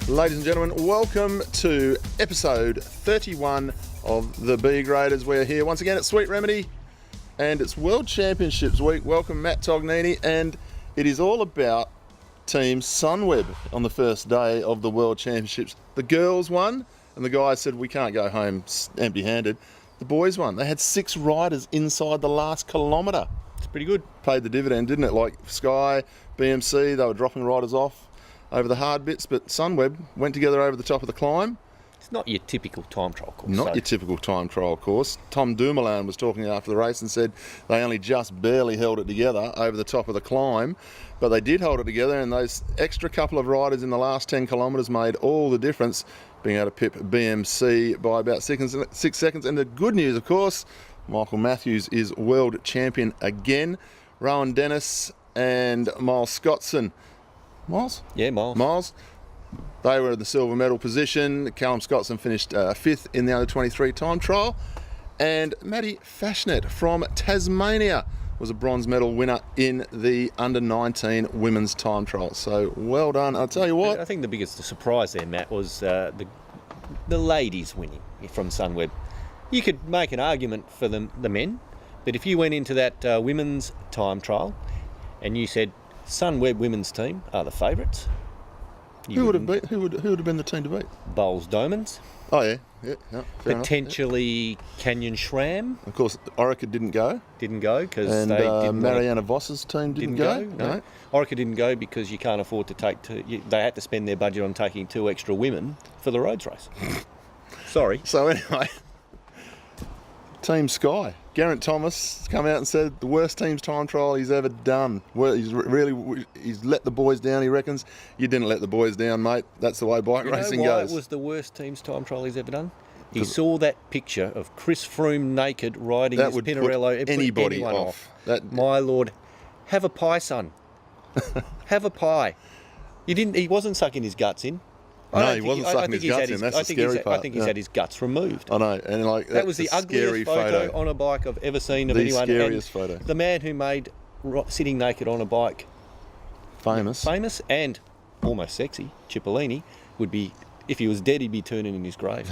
Ladies and gentlemen, welcome to episode 31 of the B Graders. We're here once again at Sweet Remedy, and it's World Championships week. Welcome, Matt Tognini, and it is all about Team Sunweb on the first day of the World Championships. The girls won, and the guys said, we can't go home empty-handed. The boys won. They had 6 riders inside the last kilometre. It's pretty good. Paid the dividend, didn't it? Like Sky, BMC, they were dropping riders off over the hard bits, but Sunweb went together over the top of the climb. It's not your typical time trial course. Not your typical time trial course. Tom Dumoulin was talking after the race and said they only just barely held it together over the top of the climb, but they did hold it together, and those extra couple of riders in the last 10 kilometres made all the difference, being able to pip BMC by about 6 seconds. And the good news, of course, Michael Matthews is world champion again. Rowan Dennis and Miles Scottson. Miles? Yeah, Miles. Miles. They were in the silver medal position. Callum Scottson finished 5th in the under-23 time trial. And Maddie Fashnet from Tasmania was a bronze medal winner in the under-19 women's time trial. So well done. I'll tell you what. I think the biggest surprise there, Matt, was the ladies winning from Sunweb. You could make an argument for the men, but if you went into that women's time trial and you said Sunweb women's team are the favourites, who would have been the team to beat? Bowles Domans. Oh yeah, fair potentially enough. Canyon Schramm. Of course, Orica didn't go. Didn't go because they didn't. Mariana Voss's team didn't go. No. Orica didn't go because you can't afford to take they had to spend their budget on taking 2 extra women for the roads race. Sorry. So anyway, Team Sky. Geraint Thomas come out and said the worst team's time trial he's ever done. Well, he's let the boys down, he reckons. You didn't let the boys down, mate. That's the way bike racing goes. It was the worst team's time trial he's ever done? He saw that picture of Chris Froome naked riding his Pinarello. Put anybody off. My lord, have a pie, son. Have a pie. He wasn't sucking his guts in. No, he wasn't sucking his guts in. That's the scary part. I think he's had his guts removed. I know, and that was the ugliest photo on a bike I've ever seen of anyone. The scariest photo. The man who made sitting naked on a bike famous and almost sexy, Cipollini, would be, if he was dead, he'd be turning in his grave.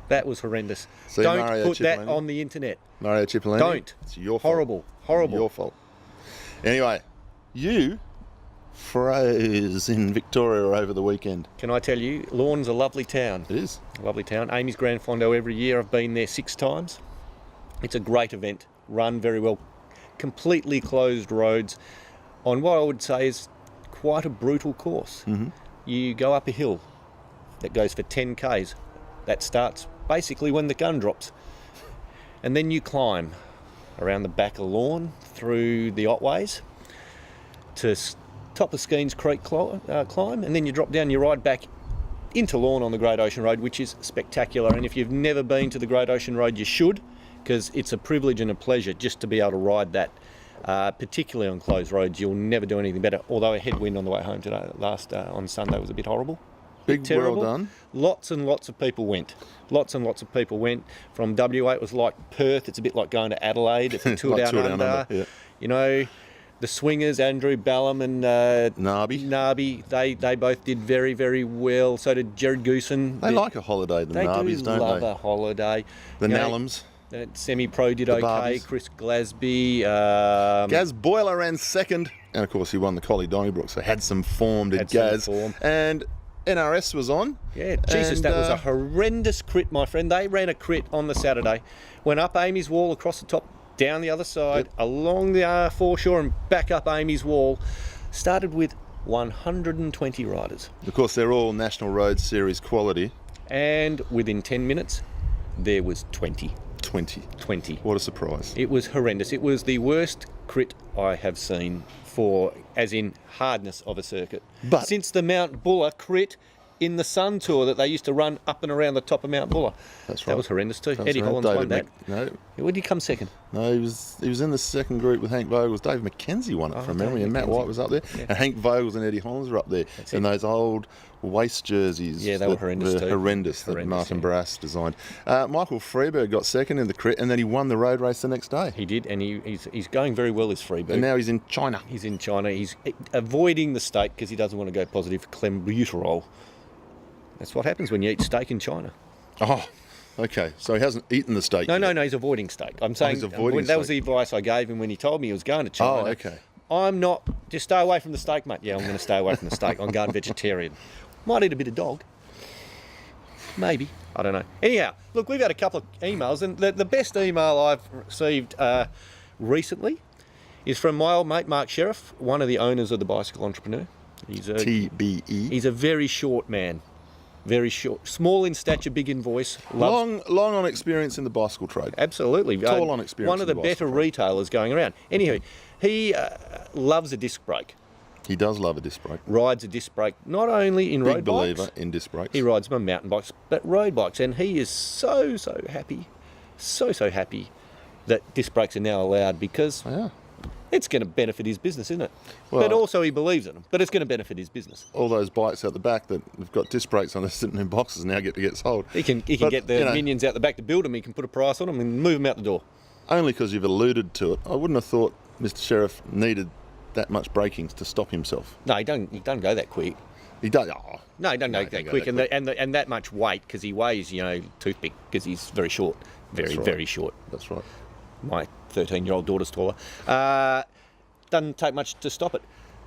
That was horrendous. See, don't Mario put Cipollini? that on the internet. Mario Cipollini? Don't. It's your fault. Horrible. Your fault. Anyway, you froze in Victoria over the weekend. Can I tell you, Lorne's a lovely town. It is. A lovely town. Amy's Grand Fondo every year. I've been there 6 times. It's a great event, run very well. Completely closed roads on what I would say is quite a brutal course. Mm-hmm. You go up a hill that goes for 10 Ks. That starts basically when the gun drops. And then you climb around the back of Lorne through the Otways to top of Skeens Creek climb, and then you drop down, you ride back into Lorne on the Great Ocean Road, which is spectacular. And if you've never been to the Great Ocean Road, you should, because it's a privilege and a pleasure just to be able to ride that, particularly on closed roads. You'll never do anything better, although a headwind on the way home today, on Sunday, was a bit horrible. Big, terrible. Well done. Lots and lots of people went. From WA. It was like Perth. It's a bit like going to Adelaide if you tour like down under. Yeah. You know, the swingers, Andrew Ballum and Narby, they both did very, very well. So did Jared Goosen. They like a holiday, the Narbys, don't they? They love a holiday. The Nallums. Semi-pro did okay. Barbies. Chris Glasby. Gaz Boyler ran 2nd. And, of course, he won the Collie Donnybrook, so had some form, Gaz. And NRS was on. Yeah, Jesus, that was a horrendous crit, my friend. They ran a crit on the Saturday. Went up Amy's Wall, across the top, down the other side, along the foreshore and back up Amy's Wall. Started with 120 riders. Of course, they're all National Road Series quality. And within 10 minutes, there was 20. 20. What a surprise. It was horrendous. It was the worst crit I have seen as in hardness of a circuit. But since the Mount Buller crit in the Sun Tour that they used to run up and around the top of Mount Buller. That's right. That was horrendous too. That's Eddie right. Hollands won that. No, Where did he come second? No, he was in the second group with Hank Vogels. Dave McKenzie won it from memory, Dave and Matt McKenzie. White was up there. Yeah. And Hank Vogels and Eddie Hollands were up there. And those old waist jerseys. Yeah, they were horrendous too. Horrendous that Martin Barras designed. Michael Freeberg got second in the crit, and then he won the road race the next day. He did, and he's going very well, as Freeberg. And now he's in China. He's in China. He's avoiding the steak because he doesn't want to go positive for clenbuterol. That's what happens when you eat steak in China. Oh, okay. So he hasn't eaten the steak yet. No, he's avoiding steak. I'm saying he's avoiding that was the steak. advice I gave him when he told me he was going to China. Oh, okay. I'm not, just stay away from the steak, mate. Yeah, I'm going to stay away from the steak. I'm going vegetarian. Might eat a bit of dog. Maybe. I don't know. Anyhow, look, we've had a couple of emails, and the best email I've received recently is from my old mate, Mark Sheriff, one of the owners of the Bicycle Entrepreneur. He's a TBE. He's a very short man. Very short. Small in stature, big in voice. Long on experience in the bicycle trade. Absolutely. Tall on experience. One of the in better bicycle retailers going around. Anyway, he loves a disc brake. He does love a disc brake. Rides a disc brake, not only in Big road believer bikes. in disc brakes. He rides them on mountain bikes, but road bikes. And he is so happy, so happy that disc brakes are now allowed because Yeah. it's going to benefit his business, isn't it? Well- But also he believes in them, but it's going to benefit his business. All those bikes out the back that have got disc brakes on, they're sitting in boxes now get to get sold. He can But, get the minions out the back to build them. He can put a price on them and move them out the door. Only because you've alluded to it. I wouldn't have thought Mr. Sheriff needed that much braking to stop himself. No, he don't go that quick. He does. Oh, No, he don't go he that don't quick, go that and that much weight because he weighs, toothpick because he's very short, That's right. very short. that's right. My 13-year-old daughter's taller. Doesn't take much to stop it.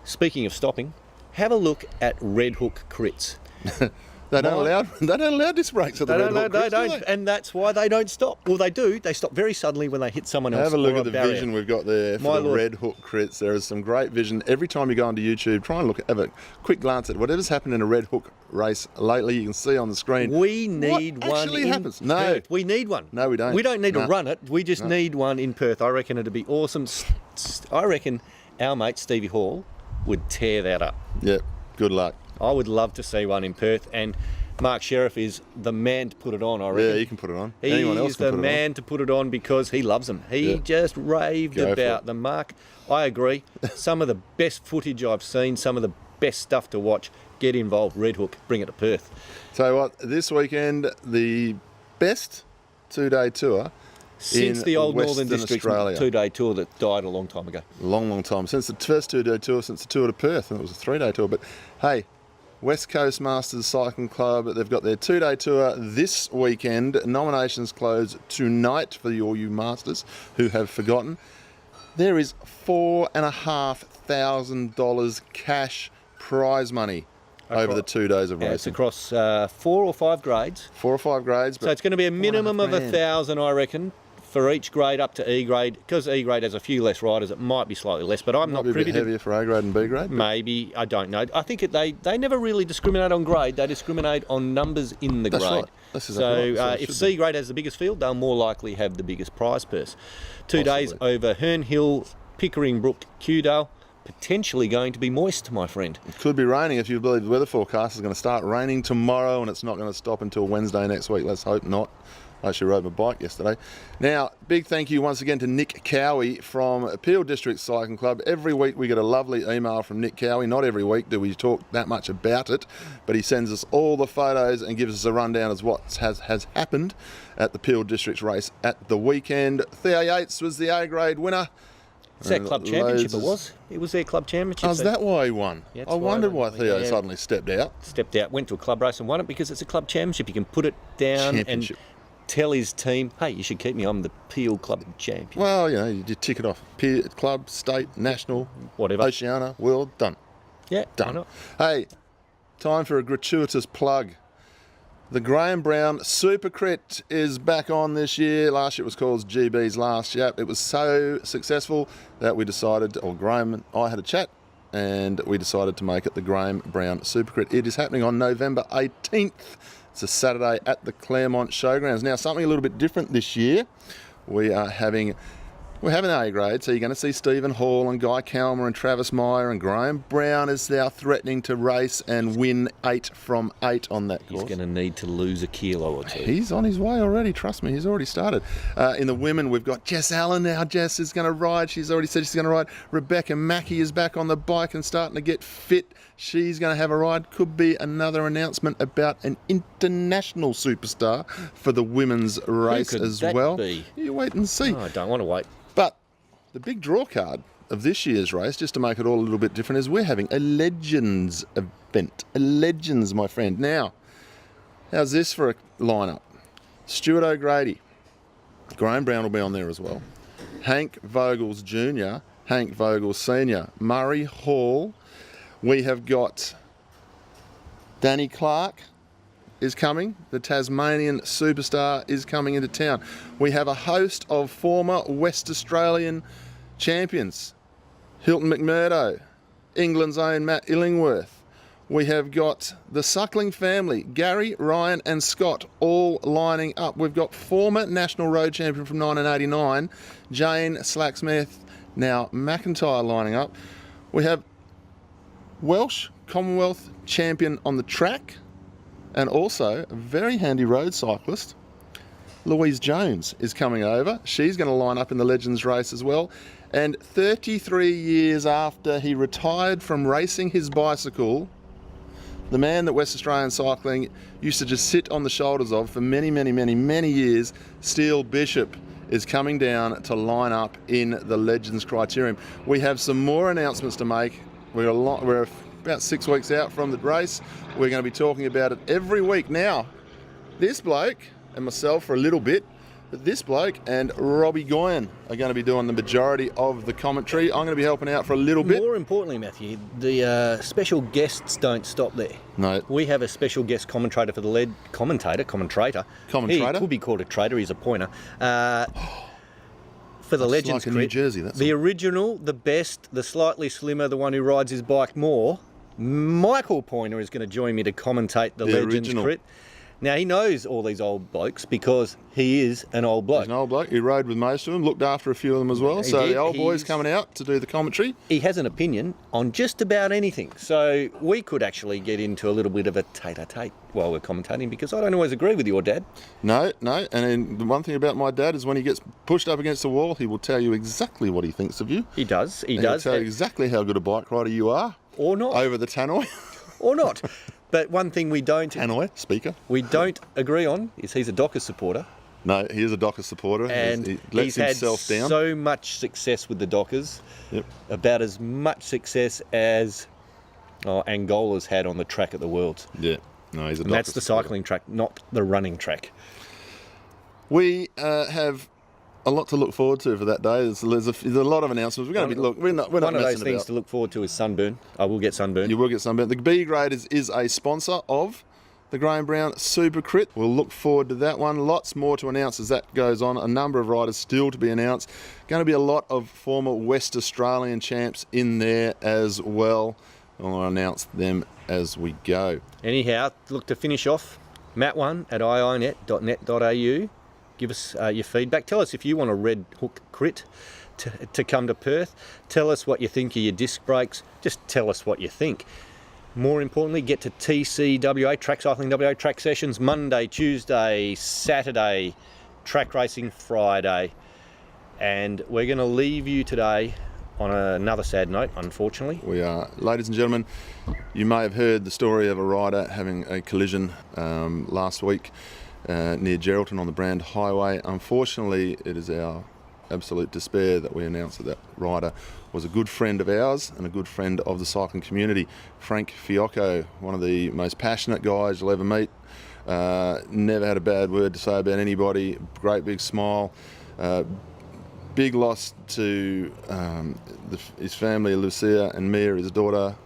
Speaking of stopping, have a look at Red Hook crits. They don't allow disc brakes at the Red Hook. They Crits, do don't, and that's why they don't stop. Well, they do. They stop very suddenly when they hit someone else. Have a look or at the barrier. vision we've got there for My the Lord. Red Hook crits. There is some great vision. Every time you go onto YouTube, try and have a quick glance at whatever's happened in a Red Hook race lately. You can see on the screen. We need what one actually in happens. No, Perth. We need one. No, we don't. We don't need No. to run it. We just need one in Perth. I reckon it'd be awesome. I reckon our mate Stevie Hall would tear that up. yeah. Good luck. I would love to see one in Perth, and Mark Sheriff is the man to put it on, I reckon. Yeah, you can put it on. He Anyone else is can the put it man to put it on because he loves them. He Yeah. just raved Go for about it. them. Mark, I agree. Some of the best footage I've seen, some of the best stuff to watch. Get involved, Red Hook, bring it to Perth. Tell you what, this weekend, the best two-day tour Since in the old Western Northern District Australia. two-day tour that died a long time ago. Long time. Since the first two-day tour, since the tour to Perth, and it was a three-day tour. But hey, West Coast Masters Cycling Club, they've got their two-day tour this weekend. Nominations close tonight for all you Masters who have forgotten. There is $4,500 cash prize money over the 2 days of Yeah, it's racing. across 4 or 5 grades. 4 or 5 grades. But So it's going to be a minimum of $4,500. 1,000, I reckon, for each grade up to E grade. Because E grade has a few less riders, it might be slightly less. But I'm might not be a bit privy to. heavier for A grade and B grade. but Maybe, I don't know. I think they never really discriminate on grade. They discriminate on numbers in the That's grade. right. That's exactly right. So it if should C grade has the biggest field, they'll more likely have the biggest prize purse. 2 days Possibly. over Herne Hill, Pickering Brook, Kewdale. Potentially going to be moist, my friend. It could be raining if you believe the weather forecast is going to start raining tomorrow and it's not going to stop until Wednesday next week. Let's hope not. I actually rode my bike yesterday. Now, big thank you once again to Nick Cowie from Peel District Cycling Club. Every week we get a lovely email from Nick Cowie. Not every week do we talk that much about it, but he sends us all the photos and gives us a rundown of what has happened at the Peel District race at the weekend. Theo Yates was the A grade winner. It's their club championship, loads it was. It was their club championship. Oh, is that why he won? Yeah, I that's why wondered he why won. Theo Yeah. suddenly stepped out. Stepped out, went to a club race and won it because it's a club championship. You can put it down and Championship. tell his team, hey, you should keep me. I'm the Peel Club champion. Well, you tick it off. Peer, club, state, national, Whatever. Oceania, world, done. Yeah, why Done. not? Hey, time for a gratuitous plug. The Graeme Brown Supercrit is back on this year. Last year it was called GB's Last Yap. It was so successful that we decided, or Graeme and I had a chat, and we decided to make it the Graeme Brown Supercrit. It is happening on November 18th. It's a Saturday at the Claremont Showgrounds. Now, something a little bit different this year. We are having We have an A grade, so you're going to see Stephen Hall and Guy Calmer and Travis Meyer and Graeme Brown is now threatening to race and win 8 from 8 on that course. He's going to need to lose a kilo or two. He's on his way already, trust me, he's already started. In the women, we've got Jess Allen now. Jess is going to ride. She's already said she's going to ride. Rebecca Mackey is back on the bike and starting to get fit. She's going to have a ride. Could be another announcement about an international superstar for the women's race as well. Be? You wait and see. Oh, I don't want to wait. But the big draw card of this year's race, just to make it all a little bit different, is we're having a Legends event. A Legends, my friend. Now, how's this for a lineup? Stuart O'Grady. Graeme Brown will be on there as well. Hank Vogels Jr., Hank Vogels Sr., Murray Hall. We have got Danny Clark is coming. The Tasmanian superstar is coming into town. We have a host of former West Australian champions. Hilton McMurdo, England's own Matt Illingworth. We have got the Suckling family, Gary, Ryan and Scott, all lining up. We've got former national road champion from 1989, Jane Slacksmith, now McIntyre lining up. We have Welsh Commonwealth champion on the track, and also a very handy road cyclist, Louise Jones, is coming over. She's going to line up in the Legends race as well. And 33 years after he retired from racing his bicycle, the man that West Australian cycling used to just sit on the shoulders of for many, many, many, many years, Steele Bishop, is coming down to line up in the Legends criterium. We have some more announcements to make. We're about 6 weeks out from the race. We're going to be talking about it every week. Now, this bloke and myself for a little bit, but this bloke and Robbie Goyen are going to be doing the majority of the commentary. I'm going to be helping out for a little bit. More importantly, Matthew, the special guests don't stop there. No. We have a special guest commentator for the commentator. He could be called a trader. He's a pointer. For the Legends like a New Jersey, that's the all. original, the best, the slightly slimmer, the one who rides his bike more, Michael Pointer is going to join me to commentate the Legends original. crit. Now, he knows all these old blokes because he is an old bloke. He's an old bloke. He rode with most of them, looked after a few of them as well. So the old boy's coming out to do the commentary. He has an opinion on just about anything. So we could actually get into a little bit of a tete-a-tete while we're commentating, because I don't always agree with your dad. No. And then the one thing about my dad is when he gets pushed up against the wall, he will tell you exactly what he thinks of you. He does. He And does. He'll tell you exactly how good a bike rider you are. Or not. Over the tannoy. Or not. But one thing we don't speaker. agree on is he's a Dockers supporter. No, he is a Dockers supporter. And he lets himself down. So much success with the Dockers. Yep. About as much success as Angola's had on the track at the Worlds. Yeah. No, he's a Dockers And that's the supporter. cycling track, not the running track. We have a lot to look forward to for that day. There's a lot of announcements. We're going to be we're not One of those messing things about. to look forward to is sunburn. I will get sunburn. You will get sunburnt. The B Graders is a sponsor of the Graeme Brown Supercrit. We'll look forward to that one. Lots more to announce as that goes on. A number of riders still to be announced. Going to be a lot of former West Australian champs in there as well. I'll announce them as we go. Anyhow, look, to finish off, matt1@iinet.net.au. Give us your feedback. Tell us if you want a Red Hook crit to come to Perth. Tell us what you think of your disc brakes. Just tell us what you think. More importantly, get to TCWA, Track Cycling WA, track sessions Monday, Tuesday, Saturday, track racing Friday. And we're going to leave you today on another sad note, unfortunately. We are. Ladies and gentlemen, you may have heard the story of a rider having a collision last week near Geraldton on the Brand Highway. Unfortunately, it is our absolute despair that we announce that rider was a good friend of ours and a good friend of the cycling community. Frank Fiocco, one of the most passionate guys you'll ever meet. Never had a bad word to say about anybody. Great big smile. Big loss to his family, Lucia and Mia, his daughter.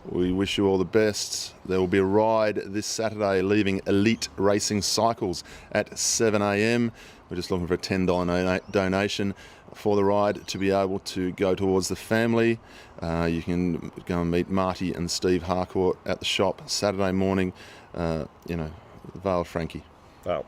We wish you all the best. There will be a ride this Saturday leaving Elite Racing Cycles at 7 a.m. We're just looking for a $10 donation for the ride to be able to go towards the family. You can go and meet Marty and Steve Harcourt at the shop Saturday morning. Vale Frankie. Well,